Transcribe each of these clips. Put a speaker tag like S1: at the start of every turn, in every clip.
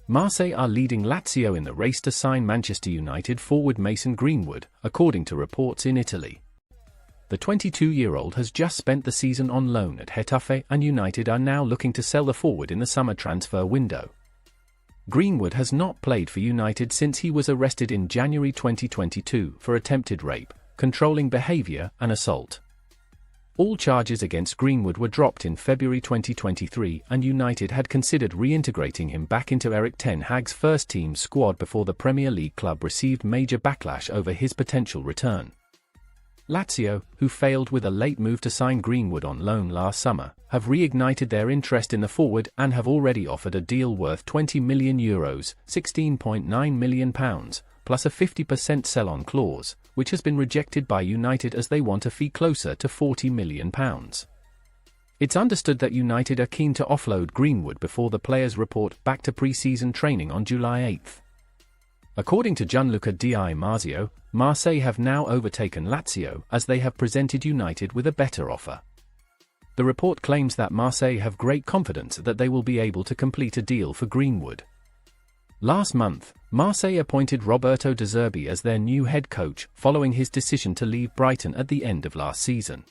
S1: Marseille are leading Lazio in the race to sign Manchester United forward Mason Greenwood, according to reports in Italy. The 22-year-old has just spent the season on loan at Getafe, and United are now looking to sell the forward in the summer transfer window. Greenwood has not played for United since he was arrested in January 2022 for attempted rape, controlling behavior, and assault. All charges against Greenwood were dropped in February 2023, and United had considered reintegrating him back into Erik ten Hag's first-team squad before the Premier League club received major backlash over his potential return. Lazio, who failed with a late move to sign Greenwood on loan last summer, have reignited their interest in the forward and have already offered a deal worth €20 million, £16.9 million, plus a 50% sell-on clause, which has been rejected by United as they want a fee closer to £40 million. It's understood that United are keen to offload Greenwood before the players report back to pre-season training on July 8. According to Gianluca Di Marzio, Marseille have now overtaken Lazio as they have presented United with a better offer. The report claims that Marseille have great confidence that they will be able to complete a deal for Greenwood. Last month, Marseille appointed Roberto De Zerbi as their new head coach following his decision to leave Brighton at the end of last season.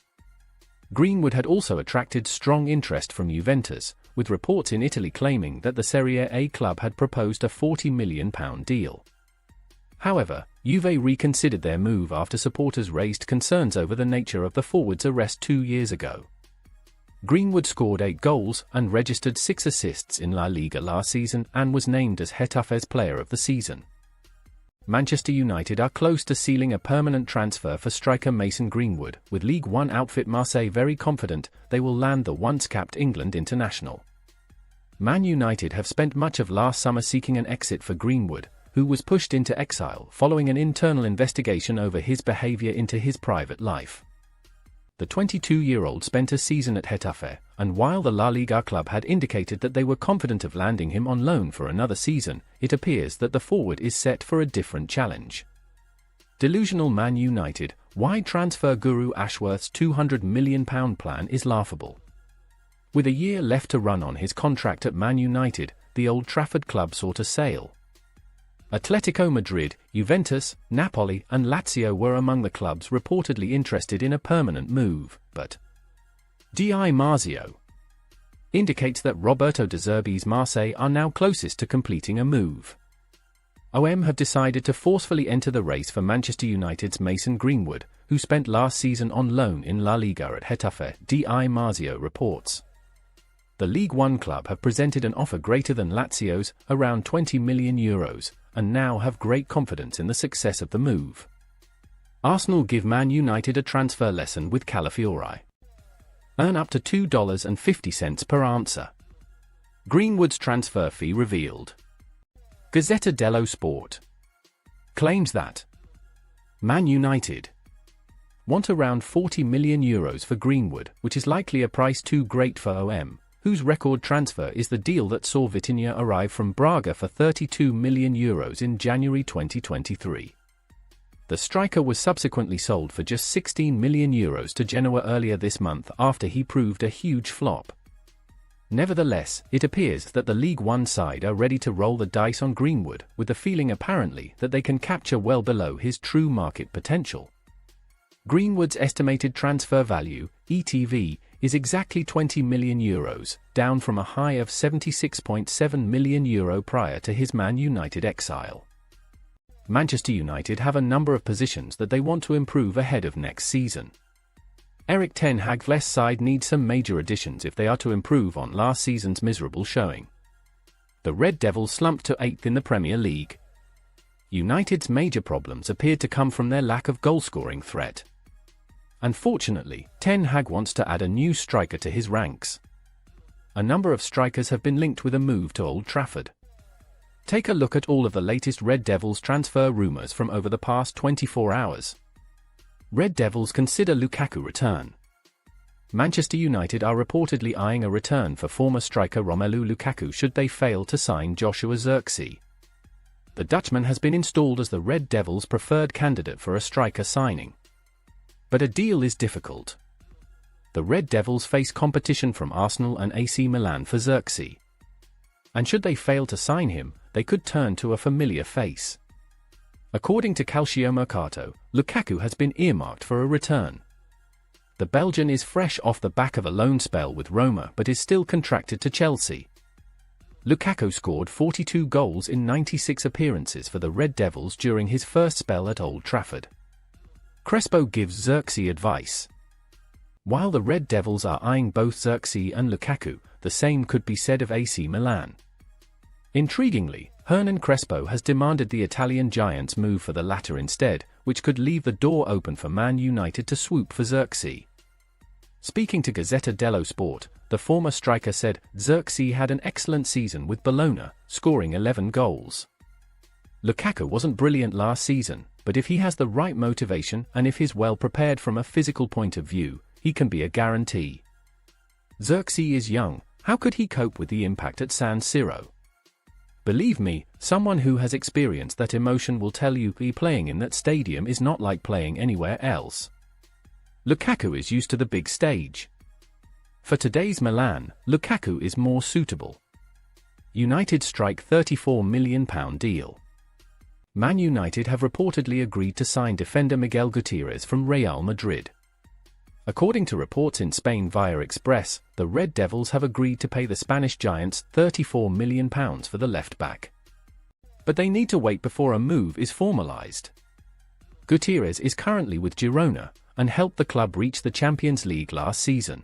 S1: Greenwood had also attracted strong interest from Juventus, with reports in Italy claiming that the Serie A club had proposed a £40 million deal. However, Juve reconsidered their move after supporters raised concerns over the nature of the forward's arrest 2 years ago. Greenwood scored 8 goals and registered 6 assists in La Liga last season and was named as Getafe's Player of the Season. Manchester United are close to sealing a permanent transfer for striker Mason Greenwood, with League One outfit Marseille very confident they will land the once-capped England international. Man United have spent much of last summer seeking an exit for Greenwood, who was pushed into exile following an internal investigation over his behaviour into his private life. The 22-year-old spent a season at Getafe, and while the La Liga club had indicated that they were confident of landing him on loan for another season, it appears that the forward is set for a different challenge. Delusional Man United, why transfer guru Ashworth's £200 million plan is laughable. With a year left to run on his contract at Man United, the Old Trafford club sought a sale. Atletico Madrid, Juventus, Napoli and Lazio were among the clubs reportedly interested in a permanent move, but Di Marzio indicates that Roberto De Zerbi's Marseille are now closest to completing a move. OM have decided to forcefully enter the race for Manchester United's Mason Greenwood, who spent last season on loan in La Liga at Getafe, Di Marzio reports. The League One club have presented an offer greater than Lazio's, around €20 million, and now have great confidence in the success of the move. Arsenal give Man United a transfer lesson with Calafiori. Earn up to $2.50 per answer. Greenwood's transfer fee revealed. Gazzetta dello Sport claims that Man United want around €40 million for Greenwood, which is likely a price too great for OM, whose record transfer is the deal that saw Vitinha arrive from Braga for €32 million in January 2023. The striker was subsequently sold for just €16 million to Genoa earlier this month after he proved a huge flop. Nevertheless, it appears that the League One side are ready to roll the dice on Greenwood, with the feeling apparently that they can capture well below his true market potential. Greenwood's estimated transfer value, ETV, is exactly €20 million, down from a high of €76.7 million prior to his Man United exile. Manchester United have a number of positions that they want to improve ahead of next season. Erik ten Hag's side needs some major additions if they are to improve on last season's miserable showing. The Red Devils slumped to 8th in the Premier League. United's major problems appeared to come from their lack of goal-scoring threat. Unfortunately, Ten Hag wants to add a new striker to his ranks. A number of strikers have been linked with a move to Old Trafford. Take a look at all of the latest Red Devils transfer rumours from over the past 24 hours. Red Devils consider Lukaku return. Manchester United are reportedly eyeing a return for former striker Romelu Lukaku should they fail to sign Joshua Zirkzee. The Dutchman has been installed as the Red Devils' preferred candidate for a striker signing. But a deal is difficult. The Red Devils face competition from Arsenal and AC Milan for Zirkzee. And should they fail to sign him, they could turn to a familiar face. According to Calciomercato, Lukaku has been earmarked for a return. The Belgian is fresh off the back of a loan spell with Roma but is still contracted to Chelsea. Lukaku scored 42 goals in 96 appearances for the Red Devils during his first spell at Old Trafford. Crespo gives Xerxes advice. While the Red Devils are eyeing both Xerxes and Lukaku, the same could be said of AC Milan. Intriguingly, Hernan Crespo has demanded the Italian giants move for the latter instead, which could leave the door open for Man United to swoop for Xerxes. Speaking to Gazzetta dello Sport, the former striker said Xerxes had an excellent season with Bologna, scoring 11 goals. Lukaku wasn't brilliant last season, but if he has the right motivation and if he's well prepared from a physical point of view, he can be a guarantee. Xerxes is young, how could he cope with the impact at San Siro? Believe me, someone who has experienced that emotion will tell you playing in that stadium is not like playing anywhere else. Lukaku is used to the big stage. For today's Milan, Lukaku is more suitable. United strike £34 million deal. Man United have reportedly agreed to sign defender Miguel Gutierrez from Real Madrid. According to reports in Spain via Express, the Red Devils have agreed to pay the Spanish giants £34 million for the left-back. But they need to wait before a move is formalised. Gutierrez is currently with Girona, and helped the club reach the Champions League last season.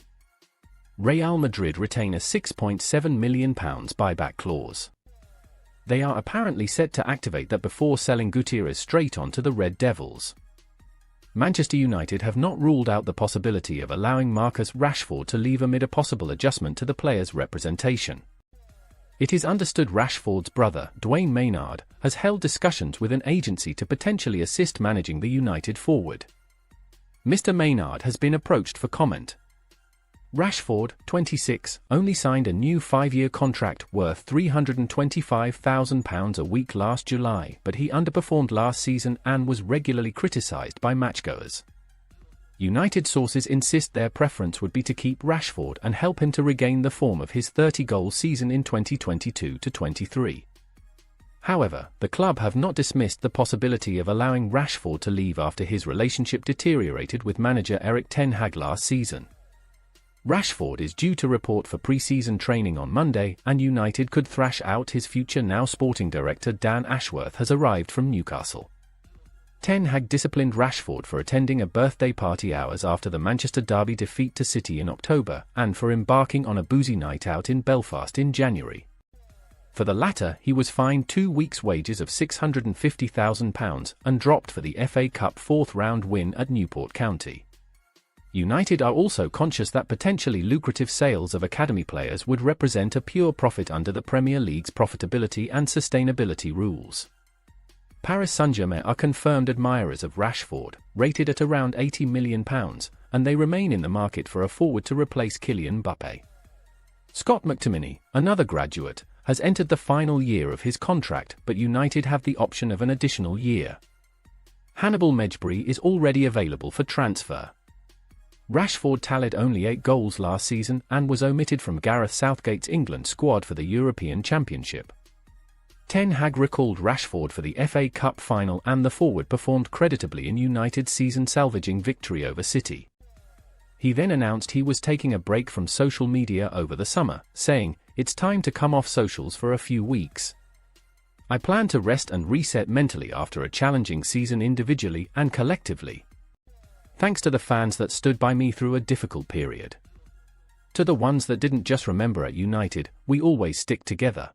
S1: Real Madrid retain a £6.7 million buyback clause. They are apparently set to activate that before selling Gutierrez straight on to the Red Devils. Manchester United have not ruled out the possibility of allowing Marcus Rashford to leave amid a possible adjustment to the player's representation. It is understood Rashford's brother, Dwayne Maynard, has held discussions with an agency to potentially assist managing the United forward. Mr. Maynard has been approached for comment. Rashford, 26, only signed a new 5-year contract worth £325,000 a week last July, but he underperformed last season and was regularly criticised by matchgoers. United sources insist their preference would be to keep Rashford and help him to regain the form of his 30-goal season in 2022-23. However, the club have not dismissed the possibility of allowing Rashford to leave after his relationship deteriorated with manager Erik Ten Hag last season. Rashford is due to report for pre-season training on Monday, and United could thrash out his future. Now sporting director Dan Ashworth has arrived from Newcastle. Ten Hag disciplined Rashford for attending a birthday party hours after the Manchester derby defeat to City in October, and for embarking on a boozy night out in Belfast in January. For the latter, he was fined 2 weeks' wages of £650,000 and dropped for the FA Cup fourth-round win at Newport County. United are also conscious that potentially lucrative sales of academy players would represent a pure profit under the Premier League's profitability and sustainability rules. Paris Saint-Germain are confirmed admirers of Rashford, rated at around £80 million, and they remain in the market for a forward to replace Kylian Mbappé. Scott McTominay, another graduate, has entered the final year of his contract, but United have the option of an additional year. Hannibal Mejbri is already available for transfer. Rashford tallied only 8 goals last season and was omitted from Gareth Southgate's England squad for the European Championship. Ten Hag recalled Rashford for the FA Cup final, and the forward performed creditably in United's season-salvaging victory over City. He then announced he was taking a break from social media over the summer, saying, "It's time to come off socials for a few weeks. I plan to rest and reset mentally after a challenging season individually and collectively. Thanks to the fans that stood by me through a difficult period. To the ones that didn't just remember at United, we always stick together."